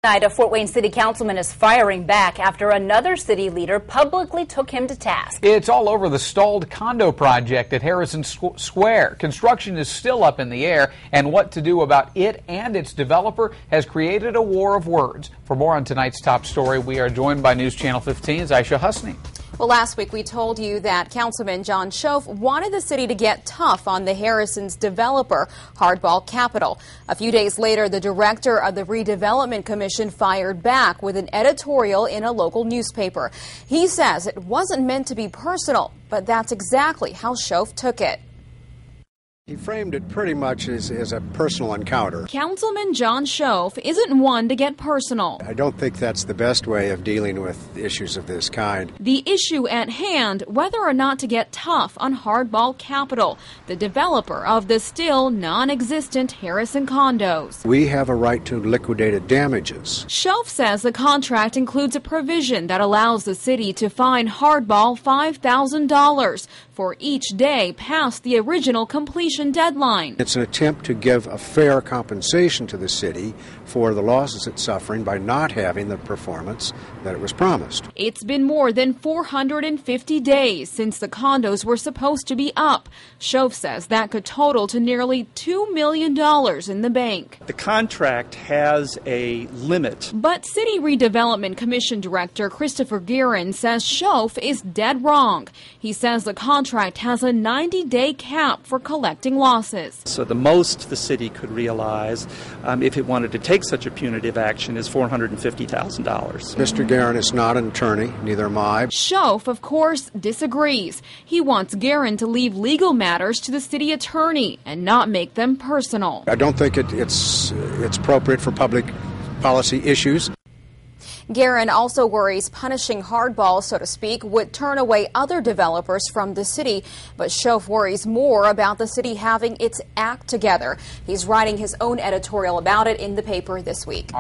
Tonight, a Fort Wayne City Councilman is firing back after another city leader publicly took him to task. It's all over the stalled condo project at Harrison Square. Construction is still up in the air, and what to do about it and its developer has created a war of words. For more on tonight's top story, we are joined by News Channel 15's Aisha Husney. Well, last week we told you that Councilman John Schoaf wanted the city to get tough on the Harrison's developer, Hardball Capital. A few days later, the director of the Redevelopment Commission fired back with an editorial in a local newspaper. He says it wasn't meant to be personal, but that's exactly how Schoaf took it. He framed it pretty much as a personal encounter. Councilman John Schoaf isn't one to get personal. I don't think that's the best way of dealing with issues of this kind. The issue at hand, whether or not to get tough on Hardball Capital, the developer of the still non-existent Harrison condos. We have a right to liquidated damages. Schoaf says the contract includes a provision that allows the city to fine Hardball $5,000 for each day past the original completion deadline. It's an attempt to give a fair compensation to the city for the losses it's suffering by not having the performance that it was promised. It's been more than 450 days since the condos were supposed to be up. Schoaf says that could total to nearly $2 million in the bank. The contract has a limit. But City Redevelopment Commission Director Christopher Guerin says Schoaf is dead wrong. He says the contract has a 90-day cap for collecting losses. So the most the city could realize if it wanted to take such a punitive action is $450,000. Mr. Guerin is not an attorney, neither am I. Schoaf, of course, disagrees. He wants Guerin to leave legal matters to the city attorney and not make them personal. I don't think it's appropriate for public policy issues. Guerin also worries punishing Hardball, so to speak, would turn away other developers from the city. But Schoaf worries more about the city having its act together. He's writing his own editorial about it in the paper this week.